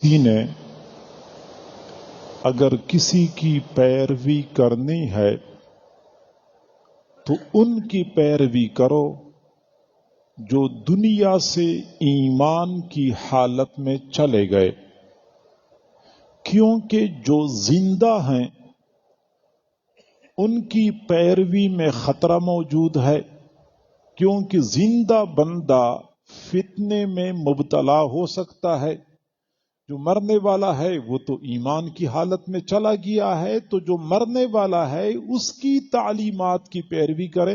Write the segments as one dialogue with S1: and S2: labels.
S1: نے اگر کسی کی پیروی کرنی ہے تو ان کی پیروی کرو جو دنیا سے ایمان کی حالت میں چلے گئے، کیونکہ جو زندہ ہیں ان کی پیروی میں خطرہ موجود ہے، کیونکہ زندہ بندہ فتنے میں مبتلا ہو سکتا ہے۔ جو مرنے والا ہے وہ تو ایمان کی حالت میں چلا گیا ہے، تو جو مرنے والا ہے اس کی تعلیمات کی پیروی کرے۔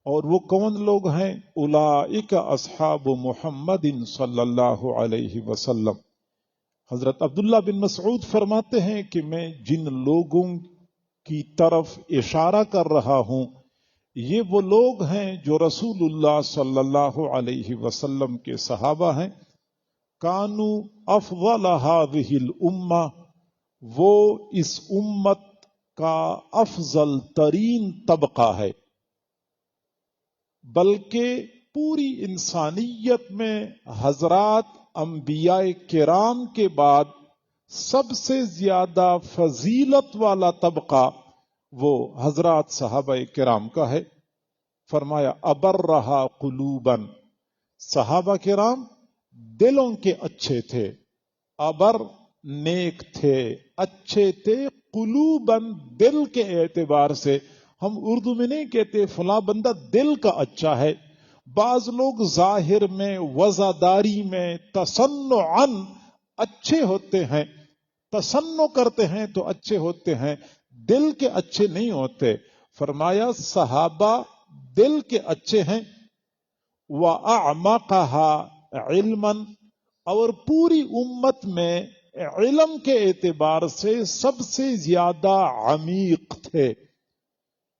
S1: اور وہ کون لوگ ہیں؟ اولئک اصحاب محمد صلی اللہ علیہ وسلم۔ حضرت عبداللہ بن مسعود فرماتے ہیں کہ میں جن لوگوں کی طرف اشارہ کر رہا ہوں یہ وہ لوگ ہیں جو رسول اللہ صلی اللہ علیہ وسلم کے صحابہ ہیں۔ کانو افضل هذه الامہ، وہ اس امت کا افضل ترین طبقہ ہے، بلکہ پوری انسانیت میں حضرات انبیاء کرام کے بعد سب سے زیادہ فضیلت والا طبقہ وہ حضرات صحابہ کرام کا ہے۔ فرمایا ابرہا قلوبا، صحابہ کرام دلوں کے اچھے تھے، ابر نیک تھے، اچھے تھے، قلوباً دل کے اعتبار سے۔ ہم اردو میں نہیں کہتے فلاں بندہ دل کا اچھا ہے، بعض لوگ ظاہر میں وزاداری میں تصنعاً اچھے ہوتے ہیں، تصنع کرتے ہیں تو اچھے ہوتے ہیں، دل کے اچھے نہیں ہوتے۔ فرمایا صحابہ دل کے اچھے ہیں، وَأَعْمَقَهَا علماً، اور پوری امت میں علم کے اعتبار سے سب سے زیادہ عمیق تھے،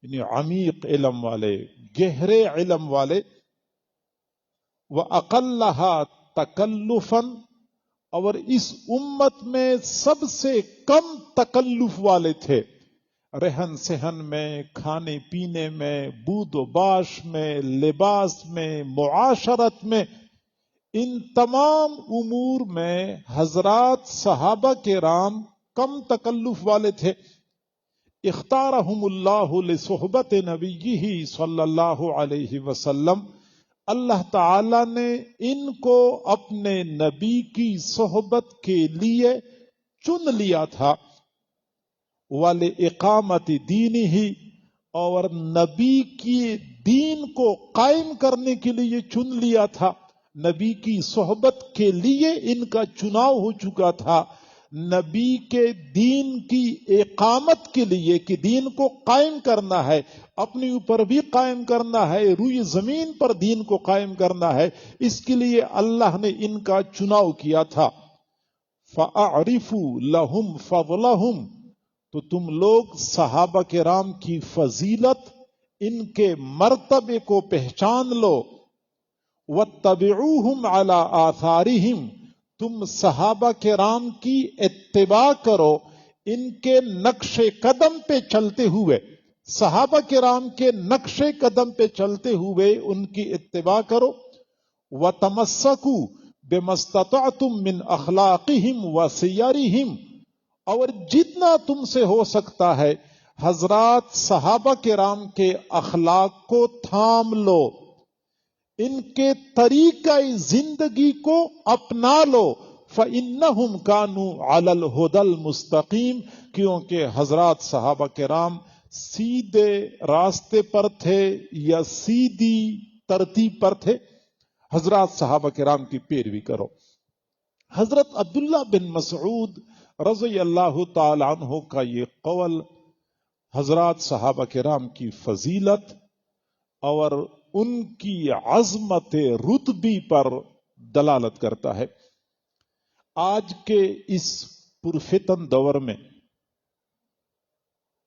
S1: یعنی عمیق علم والے، گہرے علم والے۔ وَأَقَلَّهَا تَكَلُّفًا، اور اس امت میں سب سے کم تکلف والے تھے، رہن سہن میں، کھانے پینے میں، بود و باش میں، لباس میں، معاشرت میں، ان تمام امور میں حضرات صحابہ کرام کم تکلف والے تھے۔ اختارہم اللہ لصحبت نبیہ صلی اللہ علیہ وسلم، اللہ تعالی نے ان کو اپنے نبی کی صحبت کے لیے چن لیا تھا۔ وَلِإِقَامَةِ دِينِهِ، اور نبی کی دین کو قائم کرنے کے لیے چن لیا تھا۔ نبی کی صحبت کے لیے ان کا چناؤ ہو چکا تھا، نبی کے دین کی اقامت کے لیے کہ دین کو قائم کرنا ہے، اپنے اوپر بھی قائم کرنا ہے، روئی زمین پر دین کو قائم کرنا ہے، اس کے لیے اللہ نے ان کا چناؤ کیا تھا۔ فَأَعْرِفُوا لَهُمْ فَضْلَهُمْ، تو تم لوگ صحابہ کرام کی فضیلت، ان کے مرتبے کو پہچان لو۔ وَاتَّبِعُوهُمْ عَلَىٰ آثَارِهِمْ، تم صحابہ کرام کی اتباع کرو ان کے نقش قدم پہ چلتے ہوئے، صحابہ کرام کے نقش قدم پہ چلتے ہوئے ان کی اتباع کرو۔ وَتَمَسَّكُوا بِمَا اسْتَطَعْتُم مِّنْ أَخْلَاقِهِمْ وَسِيَرِهِمْ، اور جتنا تم سے ہو سکتا ہے حضرات صحابہ کرام کے اخلاق کو تھام لو، ان کے طریقہ زندگی کو اپنا لو۔ فَإِنَّهُمْ كَانُوا عَلَى الْهُدَى الْمُسْتَقِيمِ، کیونکہ حضرات صحابہ کرام سیدھے راستے پر تھے یا سیدھی ترتیب پر تھے۔ حضرات صحابہ کرام کی پیروی کرو۔ حضرت عبداللہ بن مسعود رضی اللہ تعالی عنہ کا یہ قول حضرات صحابہ کرام کی فضیلت اور ان کی عظمت رتبی پر دلالت کرتا ہے۔ آج کے اس پرفتن دور میں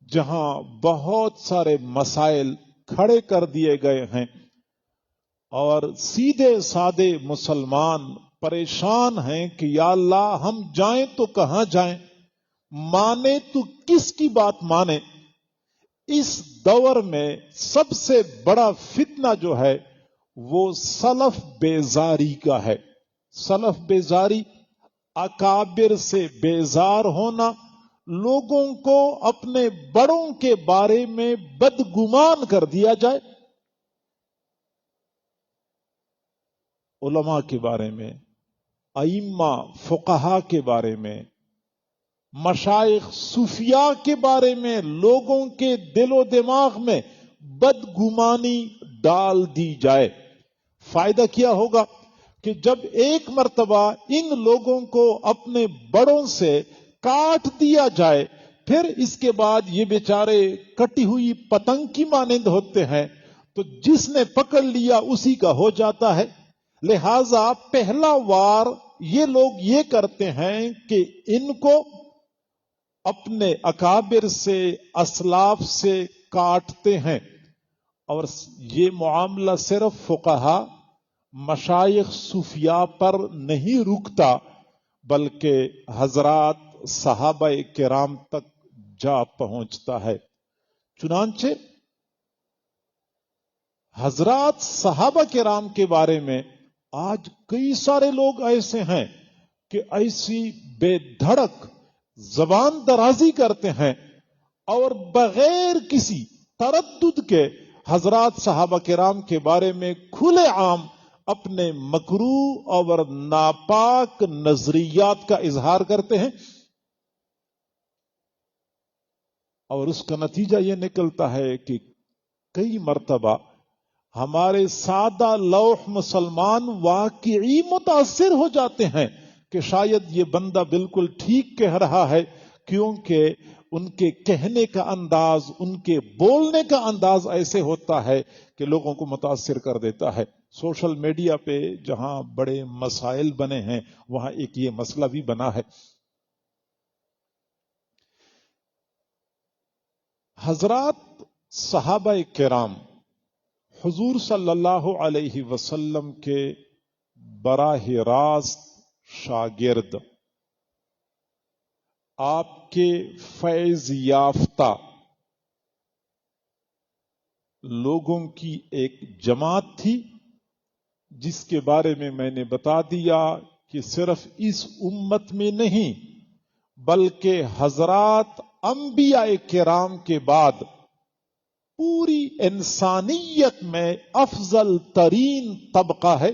S1: جہاں بہت سارے مسائل کھڑے کر دیے گئے ہیں اور سیدھے سادے مسلمان پریشان ہیں کہ یا اللہ ہم جائیں تو کہاں جائیں، مانے تو کس کی بات مانے، اس دور میں سب سے بڑا فتنہ جو ہے وہ سلف بیزاری کا ہے۔ سلف بیزاری اکابر سے بیزار ہونا، لوگوں کو اپنے بڑوں کے بارے میں بدگمان کر دیا جائے، علماء کے بارے میں، ائمہ فقہا کے بارے میں، مشائخ صوفیاء کے بارے میں لوگوں کے دل و دماغ میں بدگمانی ڈال دی جائے۔ فائدہ کیا ہوگا کہ جب ایک مرتبہ ان لوگوں کو اپنے بڑوں سے کاٹ دیا جائے، پھر اس کے بعد یہ بیچارے کٹی ہوئی پتنگ کی مانند ہوتے ہیں، تو جس نے پکڑ لیا اسی کا ہو جاتا ہے۔ لہذا پہلا وار یہ لوگ یہ کرتے ہیں کہ ان کو اپنے اکابر سے، اسلاف سے کاٹتے ہیں، اور یہ معاملہ صرف فقہا، مشائخ صوفیاء پر نہیں رکتا، بلکہ حضرات صحابہ کرام تک جا پہنچتا ہے۔ چنانچہ حضرات صحابہ کرام کے بارے میں آج کئی سارے لوگ ایسے ہیں کہ ایسی بے دھڑک زبان درازی کرتے ہیں اور بغیر کسی تردد کے حضرات صحابہ کرام کے بارے میں کھلے عام اپنے مکروہ اور ناپاک نظریات کا اظہار کرتے ہیں، اور اس کا نتیجہ یہ نکلتا ہے کہ کئی مرتبہ ہمارے سادہ لوح مسلمان واقعی متاثر ہو جاتے ہیں کہ شاید یہ بندہ بالکل ٹھیک کہہ رہا ہے، کیونکہ ان کے کہنے کا انداز، ان کے بولنے کا انداز ایسے ہوتا ہے کہ لوگوں کو متاثر کر دیتا ہے۔ سوشل میڈیا پہ جہاں بڑے مسائل بنے ہیں، وہاں ایک یہ مسئلہ بھی بنا ہے۔ حضرات صحابہ کرام حضور صلی اللہ علیہ وسلم کے براہ راست شاگرد، آپ کے فیض یافتہ لوگوں کی ایک جماعت تھی، جس کے بارے میں نے بتا دیا کہ صرف اس امت میں نہیں بلکہ حضرات انبیاء کرام کے بعد پوری انسانیت میں افضل ترین طبقہ ہے،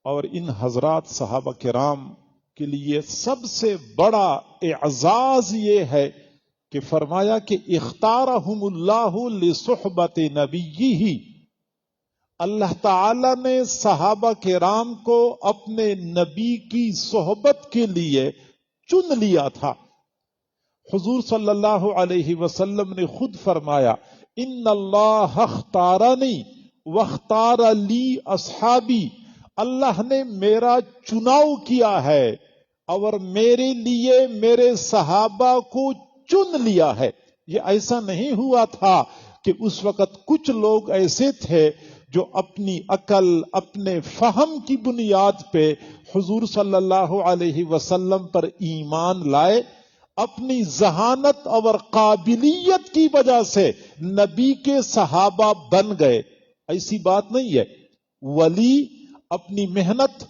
S1: اور ان حضرات صحابہ کرام کے لیے سب سے بڑا اعزاز یہ ہے کہ فرمایا کہ اختارہم اللہ لصحبت نبیہ، اللہ تعالی نے صحابہ کرام کو اپنے نبی کی صحبت کے لیے چن لیا تھا۔ حضور صلی اللہ علیہ وسلم نے خود فرمایا، ان اللہ اختارنی واختار لی اصحابی، اللہ نے میرا چناؤ کیا ہے اور میرے لیے میرے صحابہ کو چن لیا ہے۔ یہ ایسا نہیں ہوا تھا کہ اس وقت کچھ لوگ ایسے تھے جو اپنی عقل، اپنے فہم کی بنیاد پہ حضور صلی اللہ علیہ وسلم پر ایمان لائے، اپنی ذہانت اور قابلیت کی وجہ سے نبی کے صحابہ بن گئے۔ ایسی بات نہیں ہے۔ ولی اپنی محنت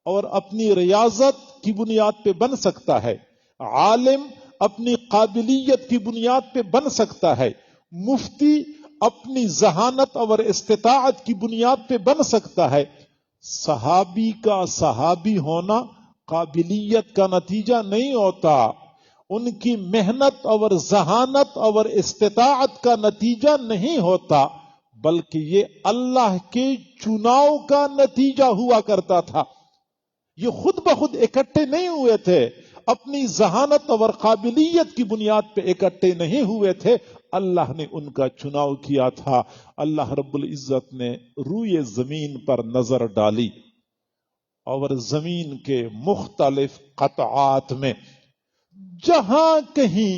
S1: اور اپنی ریاضت کی بنیاد پہ بن سکتا ہے، عالم اپنی قابلیت کی بنیاد پہ بن سکتا ہے، مفتی اپنی ذہانت اور استطاعت کی بنیاد پہ بن سکتا ہے۔ صحابی کا صحابی ہونا قابلیت کا نتیجہ نہیں ہوتا، ان کی محنت اور ذہانت اور استطاعت کا نتیجہ نہیں ہوتا، بلکہ یہ اللہ کے چناؤ کا نتیجہ ہوا کرتا تھا۔ یہ خود بخود اکٹھے نہیں ہوئے تھے، اپنی ذہانت اور قابلیت کی بنیاد پہ اکٹھے نہیں ہوئے تھے، اللہ نے ان کا چناؤ کیا تھا۔ اللہ رب العزت نے روئے زمین پر نظر ڈالی اور زمین کے مختلف قطعات میں جہاں کہیں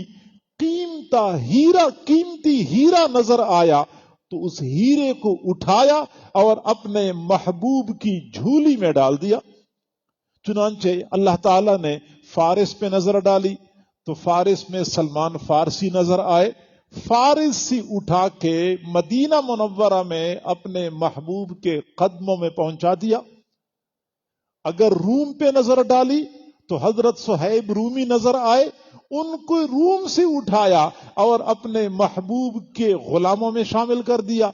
S1: قیمتی ہیرا نظر آیا تو اس ہیرے کو اٹھایا اور اپنے محبوب کی جھولی میں ڈال دیا۔ چنانچہ اللہ تعالیٰ نے فارس پہ نظر ڈالی تو فارس میں سلمان فارسی نظر آئے، فارس سے اٹھا کے مدینہ منورہ میں اپنے محبوب کے قدموں میں پہنچا دیا. اگر روم پہ نظر ڈالی تو حضرت صہیب رومی نظر آئے، ان کو روم سے اٹھایا اور اپنے محبوب کے غلاموں میں شامل کر دیا.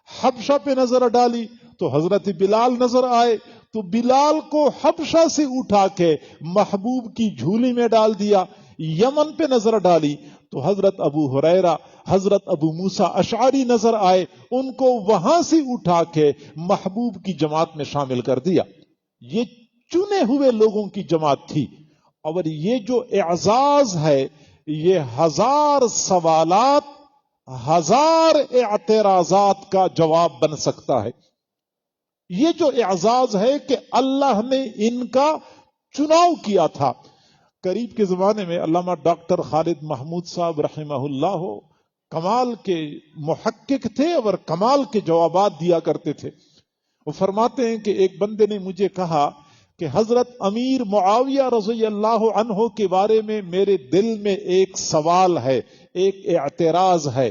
S1: حبشہ پہ نظر ڈالی تو حضرت بلال نظر آئے، تو بلال کو حبشہ سے اٹھا کے محبوب کی جھولی میں ڈال دیا. یمن پہ نظر ڈالی تو حضرت ابو ہریرہ، حضرت ابو موسیٰ اشعری نظر آئے، ان کو وہاں سے اٹھا کے محبوب کی جماعت میں شامل کر دیا. یہ چنے ہوئے لوگوں کی جماعت تھی. اور یہ جو اعزاز ہے یہ 1000 سوالات 1000 اعتراضات کا جواب بن سکتا ہے. یہ جو اعزاز ہے کہ اللہ نے ان کا چناؤ کیا تھا. قریب کے زمانے میں علامہ ڈاکٹر خالد محمود صاحب رحمہ اللہ کمال کے محقق تھے اور کمال کے جوابات دیا کرتے تھے. وہ فرماتے ہیں کہ ایک بندے نے مجھے کہا کہ حضرت امیر معاویہ رضی اللہ عنہ کے بارے میں میرے دل میں ایک سوال ہے، ایک اعتراض ہے.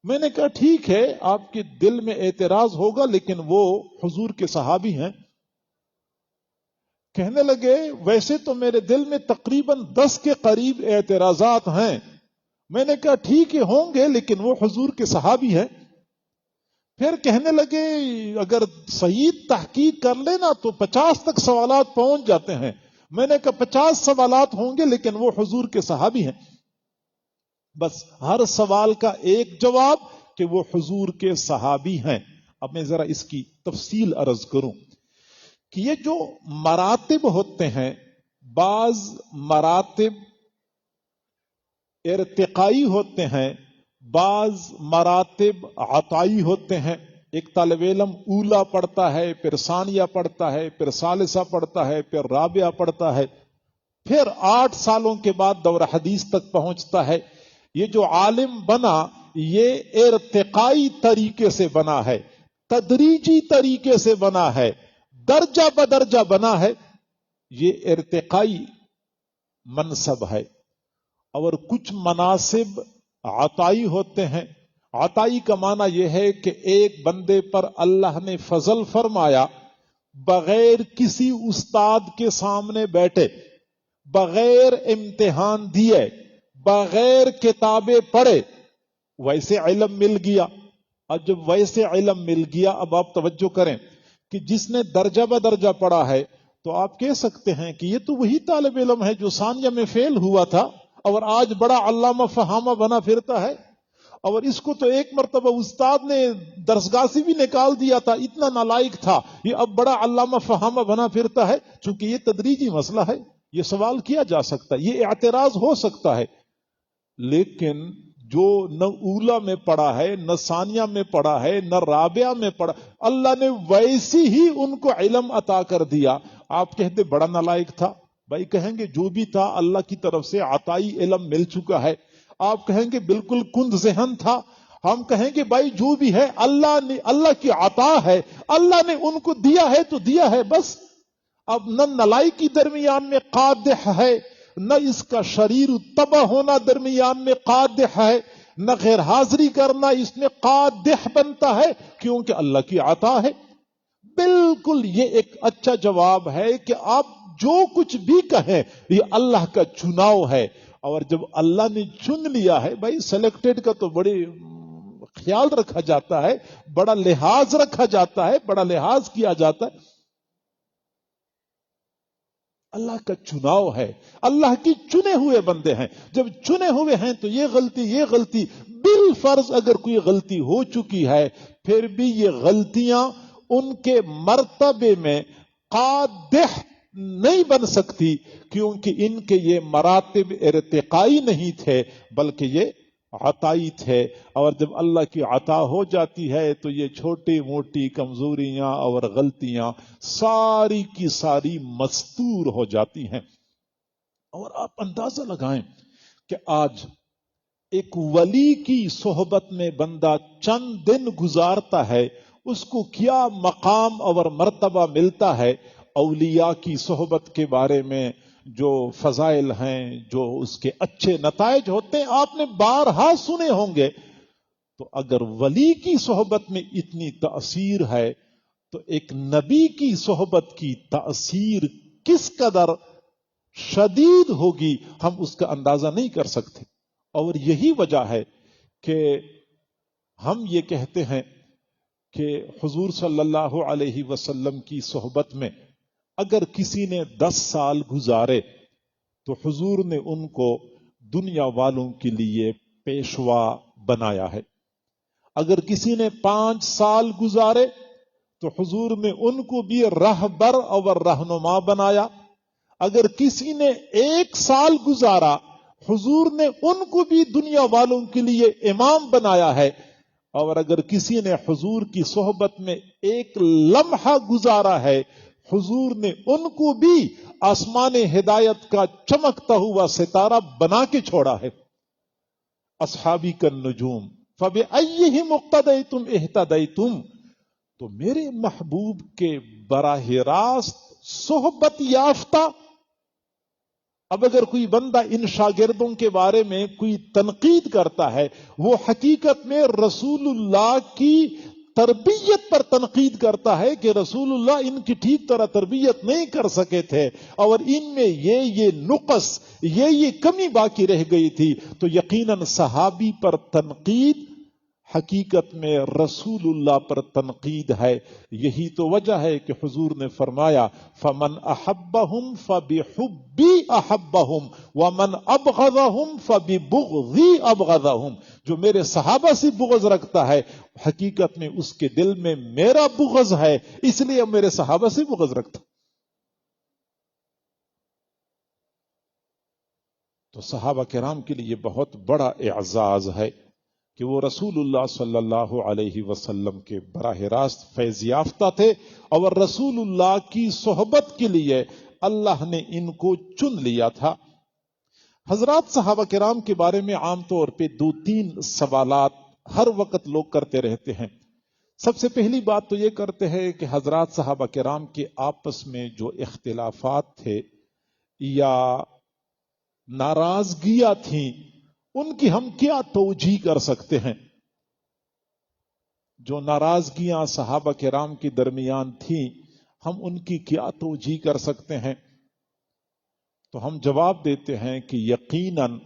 S1: میں نے کہا ٹھیک ہے، آپ کے دل میں اعتراض ہوگا، لیکن وہ حضور کے صحابی ہیں. کہنے لگے ویسے تو میرے دل میں تقریباً 10 کے قریب اعتراضات ہیں. میں نے کہا ٹھیک ہے ہوں گے، لیکن وہ حضور کے صحابی ہیں. پھر کہنے لگے اگر صحیح تحقیق کر لینا تو 50 تک سوالات پہنچ جاتے ہیں. میں نے کہا 50 سوالات ہوں گے لیکن وہ حضور کے صحابی ہیں. بس ہر سوال کا ایک جواب کہ وہ حضور کے صحابی ہیں. اب میں ذرا اس کی تفصیل عرض کروں کہ یہ جو مراتب ہوتے ہیں، بعض مراتب ارتقائی ہوتے ہیں، بعض مراتب عطائی ہوتے ہیں. ایک طالب علم اولا پڑھتا ہے، پھر ثانیہ پڑھتا ہے، پھر ثالثہ پڑھتا ہے، پھر رابعہ پڑھتا ہے، پھر 8 سالوں کے بعد دور حدیث تک پہنچتا ہے. یہ جو عالم بنا یہ ارتقائی طریقے سے بنا ہے، تدریجی طریقے سے بنا ہے، درجہ بدرجہ بنا ہے. یہ ارتقائی منصب ہے. اور کچھ مناصب عطائی ہوتے ہیں. عطائی کا معنی یہ ہے کہ ایک بندے پر اللہ نے فضل فرمایا، بغیر کسی استاد کے سامنے بیٹھے، بغیر امتحان دیے، بغیر کتابیں پڑھے، ویسے علم مل گیا. اور جب ویسے علم مل گیا، اب آپ توجہ کریں کہ جس نے درجہ بدرجہ پڑھا ہے تو آپ کہہ سکتے ہیں کہ یہ تو وہی طالب علم ہے جو ثانیہ میں فیل ہوا تھا اور آج بڑا علامہ فہامہ بنا پھرتا ہے. اور اس کو تو ایک مرتبہ استاد نے درسگاہ سے بھی نکال دیا تھا، اتنا نالائق تھا، یہ اب بڑا علامہ فہامہ بنا پھرتا ہے. چونکہ یہ تدریجی مسئلہ ہے، یہ سوال کیا جا سکتا ہے، یہ اعتراض ہو سکتا ہے. لیکن جو نہ اولا میں پڑھا ہے، نہ ثانیہ میں پڑھا ہے، نہ رابعہ میں پڑھا، اللہ نے ویسی ہی ان کو علم عطا کر دیا. آپ کہتے بڑا نالائق تھا، بھائی کہیں گے جو بھی تھا اللہ کی طرف سے عطائی علم مل چکا ہے. آپ کہیں گے بالکل کند ذہن تھا. ہم کہیں گے بھائی جو بھی ہے اللہ کی عطا ہے، اللہ نے ان کو دیا ہے تو دیا ہے بس. اب نہ نالائکی درمیان میں قادح ہے، نہ اس کا شریر تباہ ہونا درمیان میں قادح ہے، نہ غیر حاضری کرنا اس میں قادح بنتا ہے، کیونکہ اللہ کی عطا ہے. بالکل یہ ایک اچھا جواب ہے کہ آپ جو کچھ بھی کہیں یہ اللہ کا چناؤ ہے. اور جب اللہ نے چن لیا ہے، بھائی سلیکٹڈ کا تو بڑی خیال رکھا جاتا ہے، بڑا لحاظ رکھا جاتا ہے، بڑا لحاظ کیا جاتا ہے. اللہ کا چناؤ ہے، اللہ کی چنے ہوئے بندے ہیں. جب چنے ہوئے ہیں تو یہ غلطی بالفرض اگر کوئی غلطی ہو چکی ہے، پھر بھی یہ غلطیاں ان کے مرتبے میں قادح نہیں بن سکتی، کیونکہ ان کے یہ مراتب ارتقائی نہیں تھے بلکہ یہ عطائی تھے. اور جب اللہ کی عطا ہو جاتی ہے تو یہ چھوٹی موٹی کمزوریاں اور غلطیاں ساری کی ساری مستور ہو جاتی ہیں. اور آپ اندازہ لگائیں کہ آج ایک ولی کی صحبت میں بندہ چند دن گزارتا ہے، اس کو کیا مقام اور مرتبہ ملتا ہے. اولیاء کی صحبت کے بارے میں جو فضائل ہیں، جو اس کے اچھے نتائج ہوتے ہیں، آپ نے بارہا سنے ہوں گے. تو اگر ولی کی صحبت میں اتنی تأثیر ہے تو ایک نبی کی صحبت کی تأثیر کس قدر شدید ہوگی ہم اس کا اندازہ نہیں کر سکتے. اور یہی وجہ ہے کہ ہم یہ کہتے ہیں کہ حضور صلی اللہ علیہ وسلم کی صحبت میں اگر کسی نے 10 سال گزارے تو حضور نے ان کو دنیا والوں کے لیے پیشوا بنایا ہے. اگر کسی نے 5 سال گزارے تو حضور نے ان کو بھی رہبر اور رہنما بنایا. اگر کسی نے 1 سال گزارا حضور نے ان کو بھی دنیا والوں کے لیے امام بنایا ہے. اور اگر کسی نے حضور کی صحبت میں 1 لمحہ گزارا ہے حضور نے ان کو بھی آسمان ہدایت کا چمکتا ہوا ستارہ بنا کے چھوڑا ہے. اصحابی کالنجوم فبأیہم اقتدیتم اہتدیتم. تو میرے محبوب کے براہ راست صحبت یافتہ. اب اگر کوئی بندہ ان شاگردوں کے بارے میں کوئی تنقید کرتا ہے وہ حقیقت میں رسول اللہ کی تربیت پر تنقید کرتا ہے کہ رسول اللہ ان کی ٹھیک طرح تربیت نہیں کر سکے تھے اور ان میں یہ نقص یہ کمی باقی رہ گئی تھی. تو یقیناً صحابی پر تنقید حقیقت میں رسول اللہ پر تنقید ہے. یہی تو وجہ ہے کہ حضور نے فرمایا فمن احبہم فبحبی احبہم ومن ابغضہم فببغضی ابغضہم. جو میرے صحابہ سے بغض رکھتا ہے حقیقت میں اس کے دل میں میرا بغض ہے اس لیے میرے صحابہ سے بغض رکھتا. تو صحابہ کرام کے لیے بہت بڑا اعزاز ہے کہ وہ رسول اللہ صلی اللہ علیہ وسلم کے براہ راست فیض یافتہ تھے اور رسول اللہ کی صحبت کے لیے اللہ نے ان کو چن لیا تھا. حضرات صحابہ کرام کے بارے میں عام طور پہ 2-3 سوالات ہر وقت لوگ کرتے رہتے ہیں. سب سے پہلی بات تو یہ کرتے ہیں کہ حضرات صحابہ کرام کے آپس میں جو اختلافات تھے یا ناراضگیاں تھیں ان کی ہم کیا توجیہ کر سکتے ہیں. جو ناراضگیاں صحابہ کرام کے درمیان تھیں ہم ان کی کیا توجیہ کر سکتے ہیں. تو ہم جواب دیتے ہیں کہ یقیناً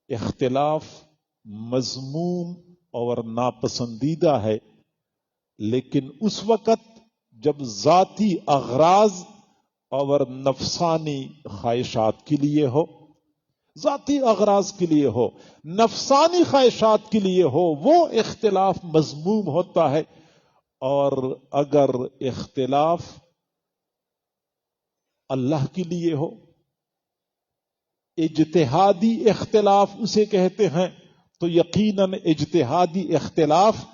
S1: اختلاف مذموم اور ناپسندیدہ ہے لیکن اس وقت جب ذاتی اغراض اور نفسانی خواہشات کے لیے ہو، ذاتی اغراض کے لیے ہو، نفسانی خواہشات کے لیے ہو وہ اختلاف مذموم ہوتا ہے. اور اگر اختلاف اللہ کے لیے ہو، اجتہادی اختلاف اسے کہتے ہیں، تو یقیناً اجتہادی اختلاف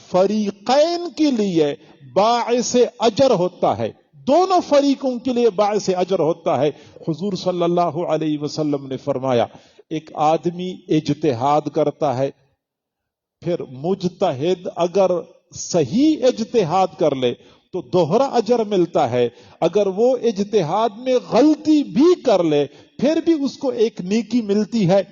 S1: فریقین کے لیے باعث اجر ہوتا ہے، دونوں فریقوں کے لیے باعث اجر ہوتا ہے. حضور صلی اللہ علیہ وسلم نے فرمایا ایک آدمی اجتہاد کرتا ہے پھر مجتہد اگر صحیح اجتہاد کر لے تو دوہرا اجر ملتا ہے، اگر وہ اجتہاد میں غلطی بھی کر لے پھر بھی اس کو ایک نیکی ملتی ہے.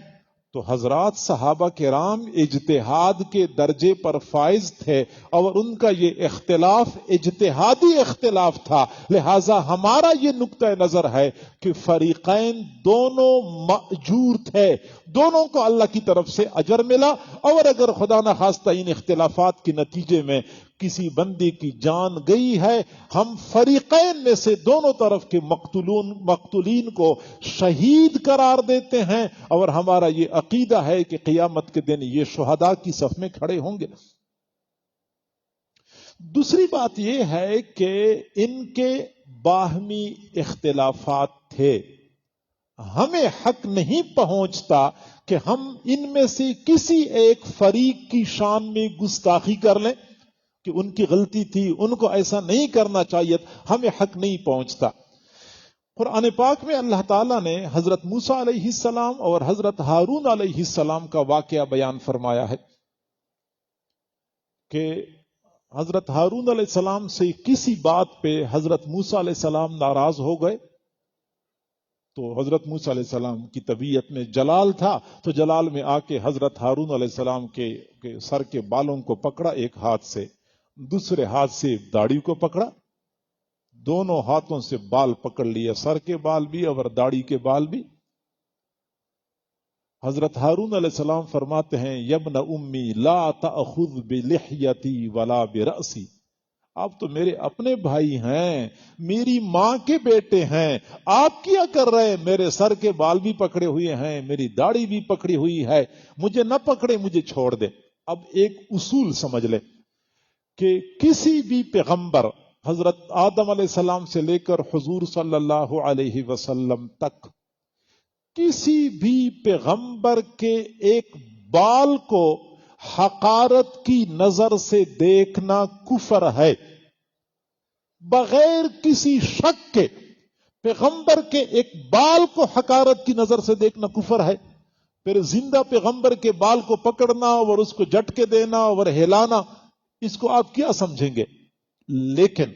S1: تو حضرات صحابہ کرام اجتہاد کے درجے پر فائز تھے اور ان کا یہ اختلاف اجتہادی اختلاف تھا. لہذا ہمارا یہ نقطہ نظر ہے کہ فریقین دونوں مأجور تھے، دونوں کو اللہ کی طرف سے اجر ملا. اور اگر خدا نخواستہ ان اختلافات کے نتیجے میں کسی بندے کی جان گئی ہے ہم فریقین میں سے دونوں طرف کے مقتولین کو شہید قرار دیتے ہیں اور ہمارا یہ عقیدہ ہے کہ قیامت کے دن یہ شہداء کی صف میں کھڑے ہوں گے. دوسری بات یہ ہے کہ ان کے باہمی اختلافات تھے، ہمیں حق نہیں پہنچتا کہ ہم ان میں سے کسی ایک فریق کی شان میں گستاخی کر لیں کہ ان کی غلطی تھی ان کو ایسا نہیں کرنا چاہیے، ہمیں حق نہیں پہنچتا. قرآن پاک میں اللہ تعالیٰ نے حضرت موسیٰ علیہ السلام اور حضرت ہارون علیہ السلام کا واقعہ بیان فرمایا ہے کہ حضرت ہارون علیہ السلام سے کسی بات پہ حضرت موسیٰ علیہ السلام ناراض ہو گئے تو حضرت موسیٰ علیہ السلام کی طبیعت میں جلال تھا، تو جلال میں آ کے حضرت ہارون علیہ السلام کے سر کے بالوں کو پکڑا ایک ہاتھ سے، دوسرے ہاتھ سے داڑھی کو پکڑا، دونوں ہاتھوں سے بال پکڑ لیے، سر کے بال بھی اور داڑھی کے بال بھی۔ حضرت ہارون علیہ السلام فرماتے ہیں یبن امی لا تأخذ بلحیتی ولا برأسی، آپ تو میرے اپنے بھائی ہیں، میری ماں کے بیٹے ہیں، آپ کیا کر رہے ہیں؟ میرے سر کے بال بھی پکڑے ہوئے ہیں، میری داڑھی بھی پکڑی ہوئی ہے، مجھے نہ پکڑے، مجھے چھوڑ دے۔ اب ایک اصول سمجھ لے کہ کسی بھی پیغمبر حضرت آدم علیہ السلام سے لے کر حضور صلی اللہ علیہ وسلم تک کسی بھی پیغمبر کے ایک بال کو حقارت کی نظر سے دیکھنا کفر ہے، بغیر کسی شک کے پیغمبر کے ایک بال کو حقارت کی نظر سے دیکھنا کفر ہے۔ پھر زندہ پیغمبر کے بال کو پکڑنا اور اس کو جھٹکے دینا اور ہلانا، اس کو آپ کیا سمجھیں گے؟ لیکن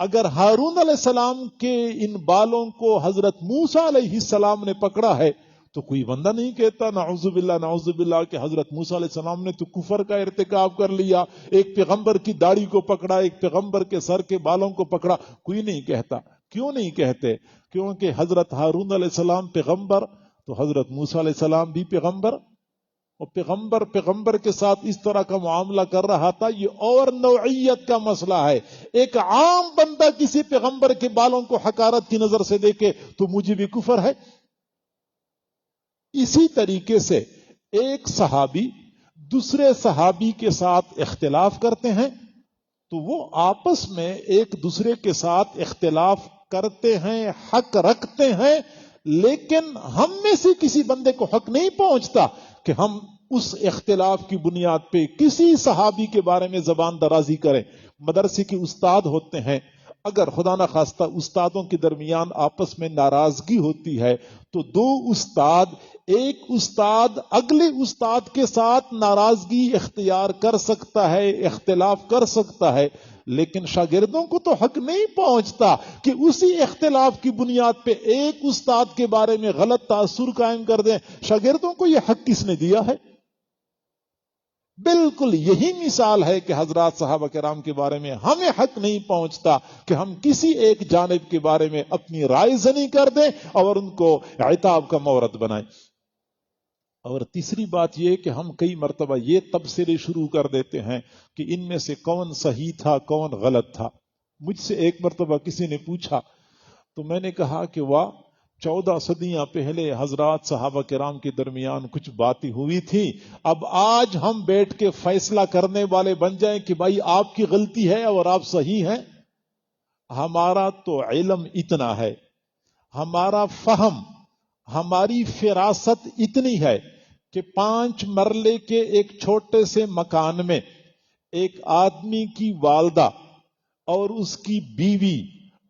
S1: اگر ہارون علیہ السلام کے ان بالوں کو حضرت موسیٰ علیہ السلام نے پکڑا ہے تو کوئی بندہ نہیں کہتا نعوذ باللہ کہ حضرت موسیٰ علیہ السلام نے تو کفر کا ارتکاب کر لیا، ایک پیغمبر کی داڑھی کو پکڑا، ایک پیغمبر کے سر کے بالوں کو پکڑا، کوئی نہیں کہتا۔ کیوں نہیں کہتے؟ کیونکہ حضرت ہارون علیہ السلام پیغمبر، تو حضرت موسیٰ علیہ السلام بھی پیغمبر، اور پیغمبر کے ساتھ اس طرح کا معاملہ کر رہا تھا، یہ اور نوعیت کا مسئلہ ہے۔ ایک عام بندہ کسی پیغمبر کے بالوں کو حقارت کی نظر سے دیکھے تو مجھے بھی کفر ہے۔ اسی طریقے سے ایک صحابی دوسرے صحابی کے ساتھ اختلاف کرتے ہیں تو وہ آپس میں ایک دوسرے کے ساتھ اختلاف کرتے ہیں، حق رکھتے ہیں، لیکن ہم میں سے کسی بندے کو حق نہیں پہنچتا کہ ہم اس اختلاف کی بنیاد پہ کسی صحابی کے بارے میں زبان درازی کریں۔ مدرسے کے استاد ہوتے ہیں، اگر خدا نہ خواستہ استادوں کے درمیان آپس میں ناراضگی ہوتی ہے تو دو استاد، ایک استاد اگلے استاد کے ساتھ ناراضگی اختیار کر سکتا ہے، اختلاف کر سکتا ہے، لیکن شاگردوں کو تو حق نہیں پہنچتا کہ اسی اختلاف کی بنیاد پہ ایک استاد کے بارے میں غلط تاثر قائم کر دیں۔ شاگردوں کو یہ حق کس نے دیا ہے؟ بالکل یہی مثال ہے کہ حضرات صحابہ کرام کے بارے میں ہمیں حق نہیں پہنچتا کہ ہم کسی ایک جانب کے بارے میں اپنی رائے زنی کر دیں اور ان کو عتاب کا مورد بنائیں۔ اور تیسری بات یہ کہ ہم کئی مرتبہ یہ تبصرے شروع کر دیتے ہیں کہ ان میں سے کون صحیح تھا کون غلط تھا۔ مجھ سے ایک مرتبہ کسی نے پوچھا تو میں نے کہا کہ واہ، 14 صدیاں پہلے حضرات صحابہ کرام کے درمیان کچھ باتیں ہوئی تھی، اب آج ہم بیٹھ کے فیصلہ کرنے والے بن جائیں کہ بھائی آپ کی غلطی ہے اور آپ صحیح ہیں؟ ہمارا تو علم اتنا ہے، ہمارا فہم، ہماری فراست اتنی ہے کہ 5 مرلے کے ایک چھوٹے سے مکان میں ایک آدمی کی والدہ اور اس کی بیوی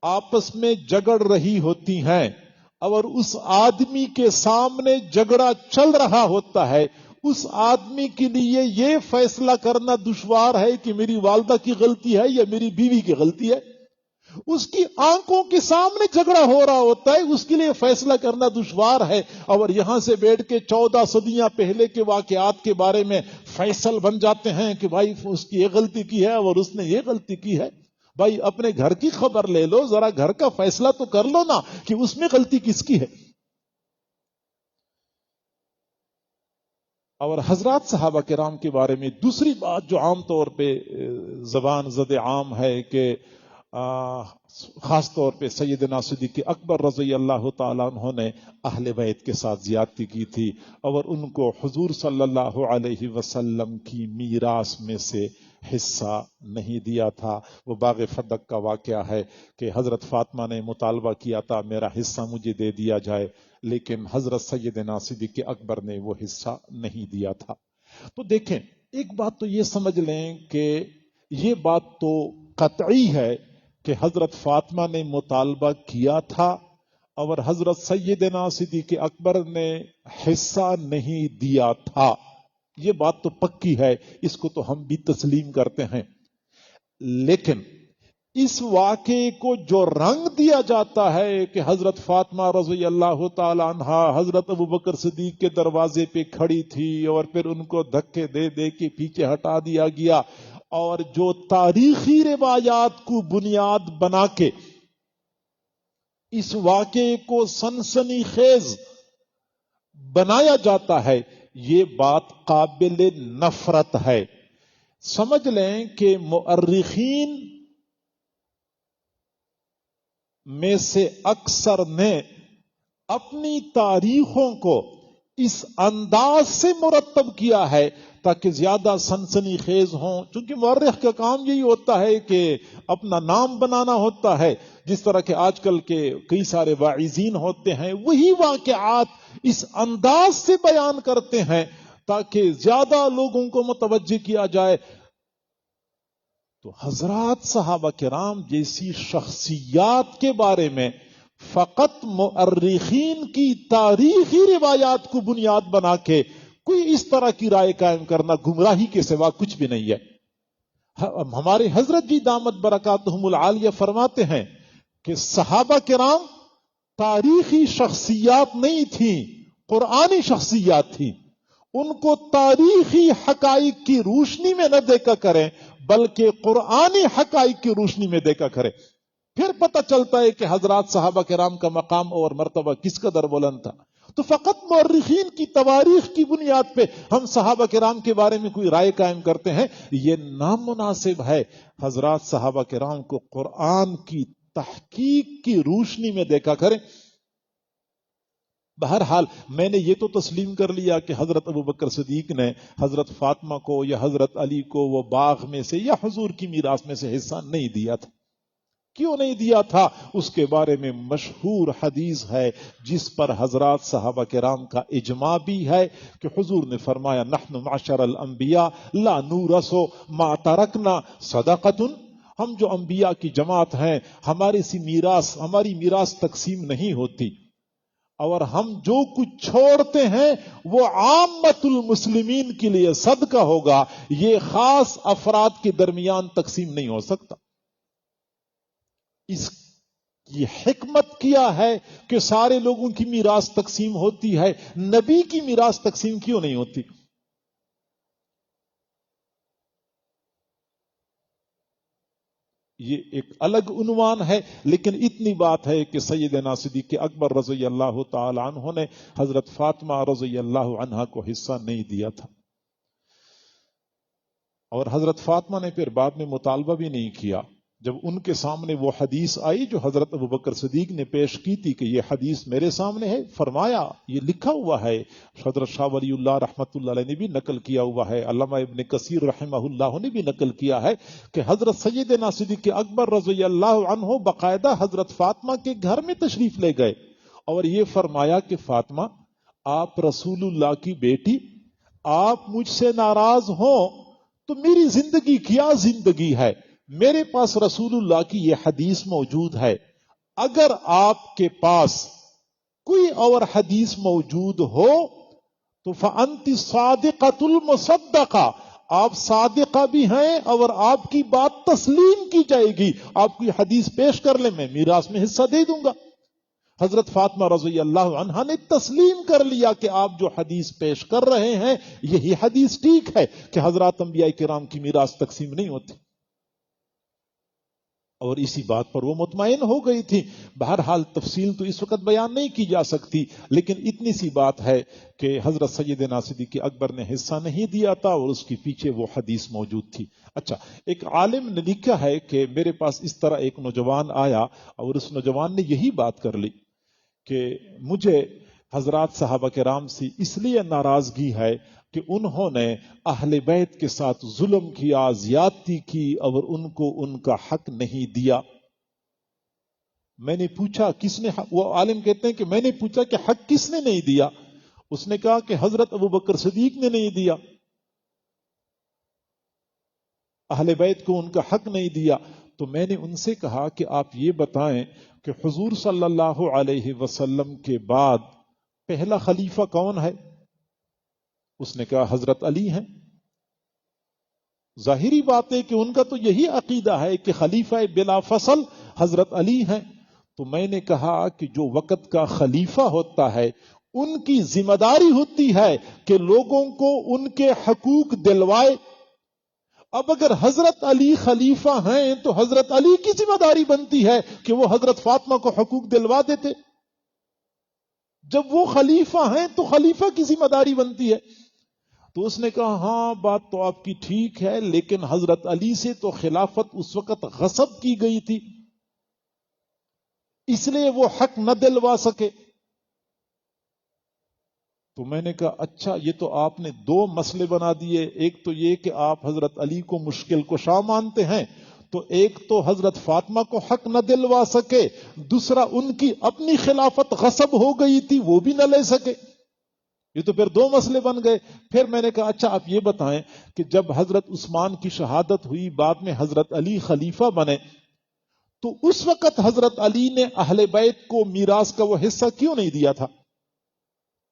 S1: آپس میں جھگڑ رہی ہوتی ہیں، اور اس آدمی کے سامنے جھگڑا چل رہا ہوتا ہے، اس آدمی کے لیے یہ فیصلہ کرنا دشوار ہے کہ میری والدہ کی غلطی ہے یا میری بیوی کی غلطی ہے۔ اس کی آنکھوں کے سامنے جھگڑا ہو رہا ہوتا ہے، اس کے لیے فیصلہ کرنا دشوار ہے، اور یہاں سے بیٹھ کے 14 صدیاں پہلے کے واقعات کے بارے میں فیصل بن جاتے ہیں کہ بھائی اس کی یہ غلطی کی ہے اور اس نے یہ غلطی کی ہے۔ بھائی اپنے گھر کی خبر لے لو، ذرا گھر کا فیصلہ تو کر لو نا کہ اس میں غلطی کس کی ہے۔ اور حضرات صحابہ کرام کے بارے میں دوسری بات جو عام طور پہ زبان زد عام ہے کہ خاص طور پہ سیدنا صدیق اکبر رضی اللہ تعالیٰ عنہ نے اہل بیت کے ساتھ زیادتی کی تھی اور ان کو حضور صلی اللہ علیہ وسلم کی میراث میں سے حصہ نہیں دیا تھا۔ وہ باغ فدق کا واقعہ ہے کہ حضرت فاطمہ نے مطالبہ کیا تھا میرا حصہ مجھے دے دیا جائے، لیکن حضرت سیدنا صدیق اکبر نے وہ حصہ نہیں دیا تھا۔ تو دیکھیں، ایک بات تو یہ سمجھ لیں کہ یہ بات تو قطعی ہے کہ حضرت فاطمہ نے مطالبہ کیا تھا اور حضرت سیدنا صدیق اکبر نے حصہ نہیں دیا تھا، یہ بات تو پکی ہے، اس کو تو ہم بھی تسلیم کرتے ہیں۔ لیکن اس واقعے کو جو رنگ دیا جاتا ہے کہ حضرت فاطمہ رضی اللہ تعالی عنہا حضرت ابوبکر صدیق کے دروازے پہ کھڑی تھی اور پھر ان کو دھکے دے دے کے پیچھے ہٹا دیا گیا، اور جو تاریخی روایات کو بنیاد بنا کے اس واقعے کو سنسنی خیز بنایا جاتا ہے، یہ بات قابل نفرت ہے۔ سمجھ لیں کہ مؤرخین میں سے اکثر نے اپنی تاریخوں کو اس انداز سے مرتب کیا ہے تاکہ زیادہ سنسنی خیز ہوں، چونکہ مورخ کا کام یہی ہوتا ہے کہ اپنا نام بنانا ہوتا ہے۔ جس طرح کہ آج کل کے کئی سارے واعظین ہوتے ہیں، وہی واقعات اس انداز سے بیان کرتے ہیں تاکہ زیادہ لوگوں کو متوجہ کیا جائے۔ تو حضرات صحابہ کرام جیسی شخصیات کے بارے میں فقط مؤرخین کی تاریخی روایات کو بنیاد بنا کے کوئی اس طرح کی رائے قائم کرنا گمراہی کے سوا کچھ بھی نہیں ہے۔ ہمارے حضرت جی دامت برکاتہم العالیہ فرماتے ہیں کہ صحابہ کرام تاریخی شخصیات نہیں تھیں، قرآنی شخصیات تھیں۔ ان کو تاریخی حقائق کی روشنی میں نہ دیکھا کریں بلکہ قرآنی حقائق کی روشنی میں دیکھا کریں، پھر پتہ چلتا ہے کہ حضرات صحابہ کرام کا مقام اور مرتبہ کس قدر بلند تھا۔ تو فقط مورخین کی تواریخ کی بنیاد پہ ہم صحابہ کرام کے بارے میں کوئی رائے قائم کرتے ہیں، یہ نامناسب ہے۔ حضرات صحابہ کرام کو قرآن کی تحقیق کی روشنی میں دیکھا کریں۔ بہرحال میں نے یہ تو تسلیم کر لیا کہ حضرت ابوبکر صدیق نے حضرت فاطمہ کو یا حضرت علی کو وہ باغ میں سے یا حضور کی میراث میں سے حصہ نہیں دیا تھا۔ کیوں نہیں دیا تھا؟ اس کے بارے میں مشہور حدیث ہے جس پر حضرات صحابہ کرام کا اجماع بھی ہے کہ حضور نے فرمایا نحن معشر الانبیاء لا نورث ما ترکنا صدقۃ، ہم جو انبیاء کی جماعت ہیں ہماری میراث تقسیم نہیں ہوتی، اور ہم جو کچھ چھوڑتے ہیں وہ عامت المسلمین کے لیے صدقہ ہوگا، یہ خاص افراد کے درمیان تقسیم نہیں ہو سکتا۔ اس کی حکمت کیا ہے کہ سارے لوگوں کی میراث تقسیم ہوتی ہے، نبی کی میراث تقسیم کیوں نہیں ہوتی؟ یہ ایک الگ عنوان ہے، لیکن اتنی بات ہے کہ سیدنا صدیق اکبر رضی اللہ تعالی عنہ نے حضرت فاطمہ رضی اللہ عنہا کو حصہ نہیں دیا تھا، اور حضرت فاطمہ نے پھر بعد میں مطالبہ بھی نہیں کیا۔ جب ان کے سامنے وہ حدیث آئی جو حضرت ابوبکر صدیق نے پیش کی تھی کہ یہ حدیث میرے سامنے ہے، فرمایا یہ لکھا ہوا ہے، حضرت شاہ ولی اللہ رحمۃ اللہ علیہ نے بھی نقل کیا ہوا ہے، علامہ ابن کثیر رحمہ اللہ نے بھی نقل کیا ہے کہ حضرت سیدنا صدیق اکبر رضی اللہ عنہ باقاعدہ حضرت فاطمہ کے گھر میں تشریف لے گئے اور یہ فرمایا کہ فاطمہ آپ رسول اللہ کی بیٹی، آپ مجھ سے ناراض ہوں تو میری زندگی کیا زندگی ہے، میرے پاس رسول اللہ کی یہ حدیث موجود ہے، اگر آپ کے پاس کوئی اور حدیث موجود ہو تو فَأَنْتِ صَادِقَةُ الْمُصَدَّقَةُ، آپ صادقہ بھی ہیں اور آپ کی بات تسلیم کی جائے گی، آپ کوئی حدیث پیش کر لیں میں میراث میں حصہ دے دوں گا۔ حضرت فاطمہ رضی اللہ عنہا نے تسلیم کر لیا کہ آپ جو حدیث پیش کر رہے ہیں یہی حدیث ٹھیک ہے کہ حضرات انبیاء کرام کی میراث تقسیم نہیں ہوتی، اور اسی بات پر وہ مطمئن ہو گئی تھی۔ بہرحال تفصیل تو اس وقت بیان نہیں کی جا سکتی، لیکن اتنی سی بات ہے کہ حضرت سیدنا صدیق اکبر نے حصہ نہیں دیا تھا اور اس کے پیچھے وہ حدیث موجود تھی۔ اچھا، ایک عالم نے لکھا ہے کہ میرے پاس اس طرح ایک نوجوان آیا اور اس نوجوان نے یہی بات کر لی کہ مجھے حضرات صحابہ کرام سے اس لیے ناراضگی ہے کہ انہوں نے اہل بیت کے ساتھ ظلم کیا، زیادتی کی اور ان کو ان کا حق نہیں دیا۔ میں نے پوچھا کس نے حق؟ وہ عالم کہتے ہیں کہ میں نے پوچھا کہ حق کس نے نہیں دیا؟ اس نے کہا کہ حضرت ابوبکر صدیق نے نہیں دیا، اہل بیت کو ان کا حق نہیں دیا۔ تو میں نے ان سے کہا کہ آپ یہ بتائیں کہ حضور صلی اللہ علیہ وسلم کے بعد پہلا خلیفہ کون ہے؟ اس نے کہا حضرت علی ہیں۔ ظاہری بات ہے کہ ان کا تو یہی عقیدہ ہے کہ خلیفہ بلا فصل حضرت علی ہیں. تو میں نے کہا کہ جو وقت کا خلیفہ ہوتا ہے ان کی ذمہ داری ہوتی ہے کہ لوگوں کو ان کے حقوق دلوائے. اب اگر حضرت علی خلیفہ ہیں تو حضرت علی کی ذمہ داری بنتی ہے کہ وہ حضرت فاطمہ کو حقوق دلوا دیتے. جب وہ خلیفہ ہیں تو خلیفہ کی ذمہ داری بنتی ہے. تو اس نے کہا ہاں بات تو آپ کی ٹھیک ہے، لیکن حضرت علی سے تو خلافت اس وقت غصب کی گئی تھی، اس لیے وہ حق نہ دلوا سکے. تو میں نے کہا اچھا یہ تو آپ نے دو مسئلے بنا دیے. ایک تو یہ کہ آپ حضرت علی کو مشکل کشا مانتے ہیں، تو ایک تو حضرت فاطمہ کو حق نہ دلوا سکے، دوسرا ان کی اپنی خلافت غصب ہو گئی تھی وہ بھی نہ لے سکے. یہ تو پھر دو مسئلے بن گئے. پھر میں نے کہا اچھا آپ یہ بتائیں کہ جب حضرت عثمان کی شہادت ہوئی، بعد میں حضرت علی خلیفہ بنے، تو اس وقت حضرت علی نے اہل بیت کو میراث کا وہ حصہ کیوں نہیں دیا تھا؟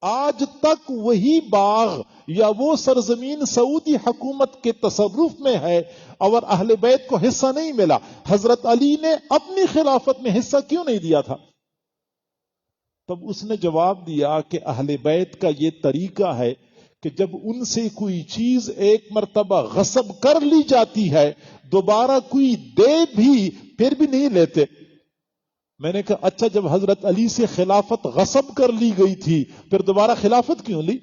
S1: آج تک وہی باغ یا وہ سرزمین سعودی حکومت کے تصرف میں ہے اور اہل بیت کو حصہ نہیں ملا. حضرت علی نے اپنی خلافت میں حصہ کیوں نہیں دیا تھا؟ تب اس نے جواب دیا کہ اہل بیت کا یہ طریقہ ہے کہ جب ان سے کوئی چیز ایک مرتبہ غصب کر لی جاتی ہے، دوبارہ کوئی دے بھی پھر بھی نہیں لیتے. میں نے کہا اچھا جب حضرت علی سے خلافت غصب کر لی گئی تھی پھر دوبارہ خلافت کیوں لی؟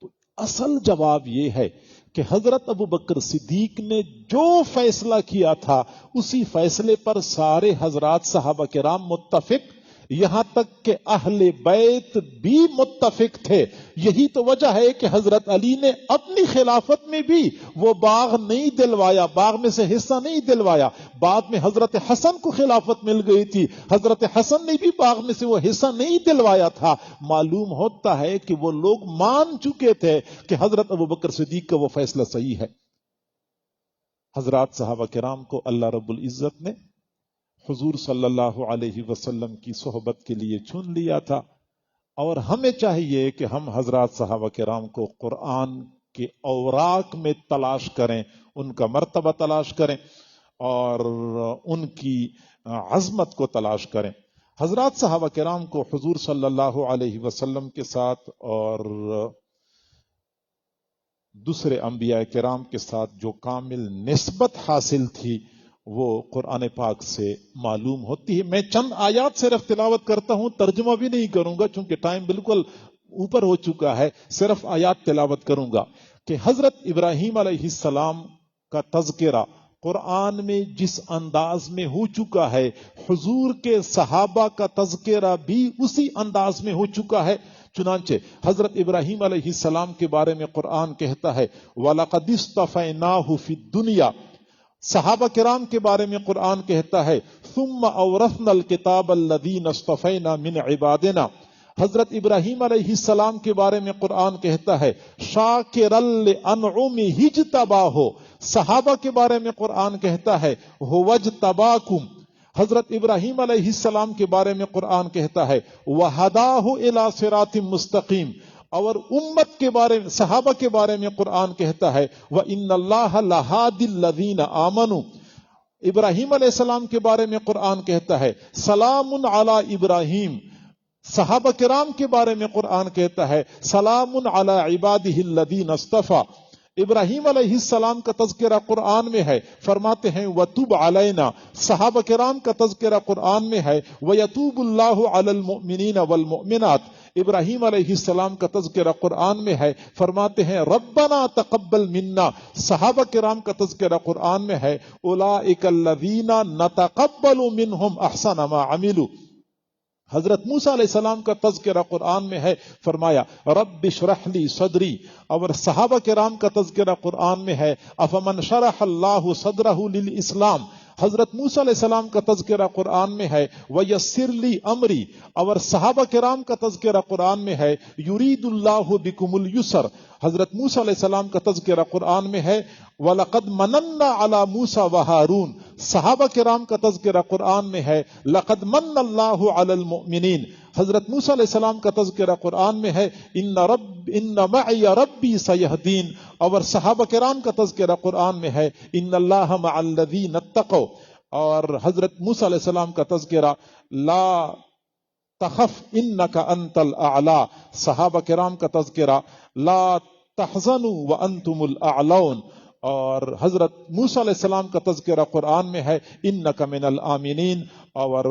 S1: تو اصل جواب یہ ہے کہ حضرت ابوبکر صدیق نے جو فیصلہ کیا تھا اسی فیصلے پر سارے حضرات صحابہ کرام متفق، یہاں تک کہ اہل بیت بھی متفق تھے. یہی تو وجہ ہے کہ حضرت علی نے اپنی خلافت میں بھی وہ باغ نہیں دلوایا، باغ میں سے حصہ نہیں دلوایا. بعد میں حضرت حسن کو خلافت مل گئی تھی، حضرت حسن نے بھی باغ میں سے وہ حصہ نہیں دلوایا تھا. معلوم ہوتا ہے کہ وہ لوگ مان چکے تھے کہ حضرت ابوبکر صدیق کا وہ فیصلہ صحیح ہے. حضرات صحابہ کرام کو اللہ رب العزت نے حضور صلی اللہ علیہ وسلم کی صحبت کے لیے چن لیا تھا، اور ہمیں چاہیے کہ ہم حضرات صحابہ کرام کو قرآن کے اوراق میں تلاش کریں، ان کا مرتبہ تلاش کریں اور ان کی عظمت کو تلاش کریں. حضرات صحابہ کرام کو حضور صلی اللہ علیہ وسلم کے ساتھ اور دوسرے انبیاء کرام کے ساتھ جو کامل نسبت حاصل تھی وہ قرآن پاک سے معلوم ہوتی ہے. میں چند آیات صرف تلاوت کرتا ہوں، ترجمہ بھی نہیں کروں گا چونکہ ٹائم بالکل اوپر ہو چکا ہے. صرف آیات تلاوت کروں گا کہ حضرت ابراہیم علیہ السلام کا تذکرہ قرآن میں جس انداز میں ہو چکا ہے، حضور کے صحابہ کا تذکرہ بھی اسی انداز میں ہو چکا ہے. چنانچہ حضرت ابراہیم علیہ السلام کے بارے میں قرآن کہتا ہے وَلَقَدِ اصْطَفَيْنَاهُ فِي الدُّنْيَا. صحابہ کرام کے بارے میں قرآن کہتا ہے ثم اورثنا الکتاب الذین اصطفینا من عبادنا. حضرت ابراہیم علیہ السلام کے بارے میں قرآن کہتا ہے شاکرا لانعمہ اجتباہ. صحابہ کے بارے میں قرآن کہتا ہے هو اجتباکم. حضرت ابراہیم علیہ السلام کے بارے میں قرآن کہتا ہے وہداہ الی صراط مستقیم. اور امت کے بارے میں صحابہ کے بارے میں قرآن کہتا ہے وَإِنَّ اللَّهَ لَهَادِ الَّذِينَ آمَنُوا. ابراہیم علیہ السلام کے بارے میں قرآن کہتا ہے سلام علی ابراہیم. صحابہ کرام کے بارے میں قرآن کہتا ہے سلام علی عبادہ الذین اصطفیٰ. ابراہیم علیہ السلام کا تذکرہ قرآن میں ہے، فرماتے ہیں وَتُبْ عَلَيْنَا. صحابہ کرام کا تذکرہ قرآن میں ہے وَيَتُوبُ اللَّهُ عَلَى الْمُؤْمِنِينَ وَالْمُؤْمِنَاتِ. ابراہیم علیہ السلام کا تذکرہ قرآن میں ہے، فرماتے ہیں ربنا تقبل منا. صحابہ کرام کا تذکرہ قرآن میں ہے اولئک الذین نتقبل منہم احسن ما عملوا. حضرت موسیٰ علیہ السلام کا تذکرہ قرآن میں ہے، فرمایا رب اشرح لی صدری. اور صحابہ کرام کا تذکرہ قرآن میں ہے افمن شرح اللہ صدرہ للاسلام. حضرت موسیٰ علیہ السلام کا تذکرہ قرآن میں ہے وَيَسِّرْ لِي أَمْرِي. اور صحابہ کرام کا تذکرہ قرآن میں ہے يُرِيدُ اللَّهُ بِكُمُ الْيُسْرَ. حضرت موسیٰ علیہ السلام کا تذکرہ قرآن میں ہے وَلَقَدْ مَنَنَّا عَلَى مُوسَى وَهَارُونَ. صحابہ کرام کا تذکرہ قرآن میں ہے لَقَدْ مَنَّ اللَّهُ عَلَى الْمُؤْمِنِينَ. حضرت موسیٰ علیہ السلام کا تذکرہ قرآن میں ہے ان معی ربی سیہدین، اور صحابہ کرام کا تذکرہ قرآن میں ہے ان اللہ مع الذین اتقوا، اور حضرت موسیٰ علیہ السلام کا تذکرہ لا تخف انک انت الاعلی، صحابہ کرام کا تذکرہ لا تحزنوا وانتم الاعلون، اور حضرت موسیٰ علیہ السلام کا تذکرہ قرآن میں ہے انک من الآمنین، اور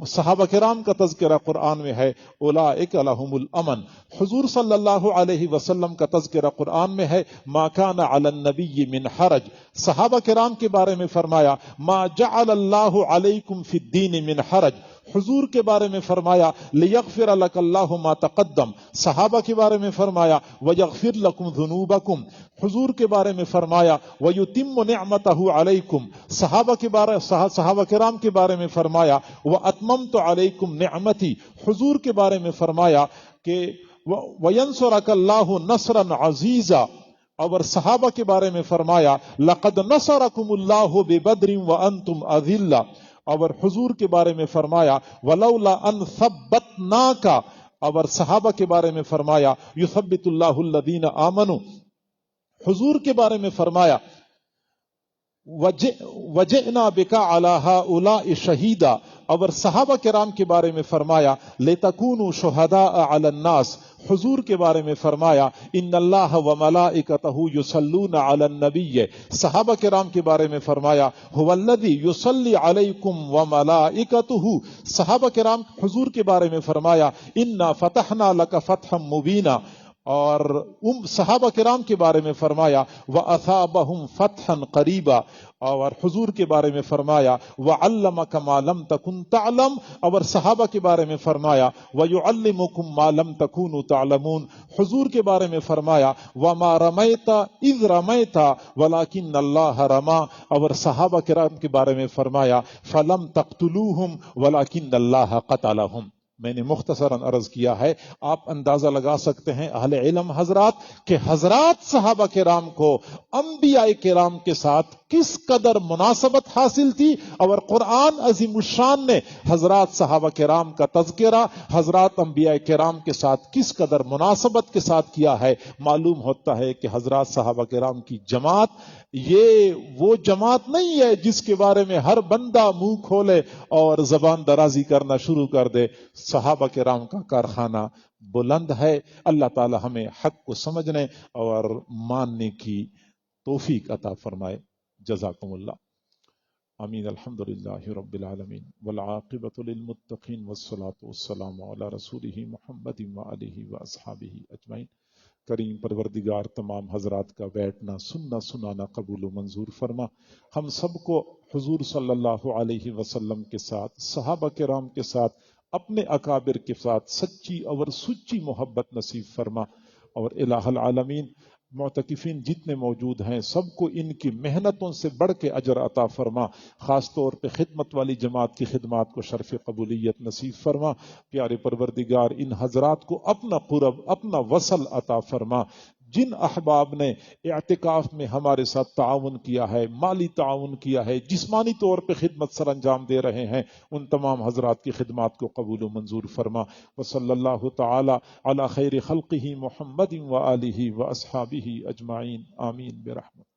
S1: صحابہ کرام کا تذکرہ قرآن میں ہے اولئک لہم الامن، حضور صلی اللہ علیہ وسلم کا تذکرہ قرآن میں ہے ما کان علی النبی من حرج، صحابہ کرام کے بارے میں فرمایا ما جعل اللہ علیکم فی الدین من حرج، حضور کے بارے میں فرمایا لیغفر لک اللہ ما تقدم، صحابہ کے بارے میں فرمایا ویغفر لکم ذنوبکم، حضور کے بارے میں فرمایا ویتم نعمتہ علیکم، صحابہ کرام کے بارے میں فرمایا واتممت علیکم نعمتی، حضور کے بارے میں فرمایا کہ وینصرک اللہ نصرا عزیزا، اور صحابہ کے بارے میں فرمایا لقد نصرکم اللہ ببدر وانتم اذلہ، اور حضور کے بارے میں فرمایا ولولا ان ثبتناک، اور صحابہ کے بارے میں فرمایا یثبت اللہ الذین آمنوا، حضور کے بارے میں فرمایا وجئنا بک علی ہؤلاء شہیدا، اور صحابہ کرام کے بارے میں فرمایا لتکونوا شہداء علی الناس، حضور کے بارے میں فرمایا ان اللہ وملائکتہ یصلون علی النبی، صحابہ کرام کے بارے میں فرمایا هو الذی یصلی علیکم وملائکتہ، صحابہ کرام حضور کے بارے میں فرمایا انا فتحنا لک فتحا مبینا، اور صحابہ کرام کے بارے میں فرمایا وَأَثَابَهُمْ فَتْحًا قَرِيبًا، اور حضور کے بارے میں فرمایا وَعَلَّمَكَ مَا لَمْ تَكُنْ تَعْلَمْ، اور صحابہ کے بارے میں فرمایا وَيُعَلِّمُكُمْ مَا لَمْ تَكُونُوا تَعْلَمُونَ، حضور کے بارے میں فرمایا وَمَا رَمَيْتَ إِذْ رَمَيْتَ وَلَكِنَّ اللَّهَ رَمَى، اور صحابہ کرام کے بارے میں فرمایا فَلَمْ تَقْتُلُوهُمْ وَلَكِنَّ اللَّهَ قَتَلَهُمْ۔ میں نے مختصراً عرض کیا ہے، آپ اندازہ لگا سکتے ہیں اہل علم حضرات کہ حضرات صحابہ کرام کو انبیاء کرام کے ساتھ کس قدر مناسبت حاصل تھی، اور قرآن عظیم الشان نے حضرات صحابہ کرام کا تذکرہ حضرات انبیاء کرام کے ساتھ کس قدر مناسبت کے ساتھ کیا ہے۔ معلوم ہوتا ہے کہ حضرات صحابہ کرام کی جماعت یہ وہ جماعت نہیں ہے جس کے بارے میں ہر بندہ منہ کھولے اور زبان درازی کرنا شروع کر دے، صحابہ کرام کا کارخانہ بلند ہے۔ اللہ تعالی ہمیں حق کو سمجھنے اور ماننے کی توفیق عطا فرمائے۔ جزاکم اللہ، آمین۔ الحمدللہ رب العالمین والعاقبۃ للمتقین والصلاۃ والسلام علی رسولہ محمد وآلہ واصحابہ اجمعین۔ کریم پروردگار تمام حضرات کا بیٹھنا سننا سنانا قبول و منظور فرما، ہم سب کو حضور صلی اللہ علیہ وسلم کے ساتھ صحابہ کرام کے ساتھ اپنے اکابر کے ساتھ سچی اور سچی محبت نصیب فرما، اور الہ العالمین معتکفین جتنے موجود ہیں سب کو ان کی محنتوں سے بڑھ کے اجر عطا فرما، خاص طور پہ خدمت والی جماعت کی خدمات کو شرف قبولیت نصیب فرما۔ پیارے پروردگار ان حضرات کو اپنا قرب اپنا وصل عطا فرما۔ جن احباب نے اعتکاف میں ہمارے ساتھ تعاون کیا ہے، مالی تعاون کیا ہے، جسمانی طور پہ خدمت سر انجام دے رہے ہیں، ان تمام حضرات کی خدمات کو قبول و منظور فرما۔ وصلی اللہ تعالی علی خیر خلقہ محمد وآلہ واصحابہ اجمعین، آمین برحمتہ۔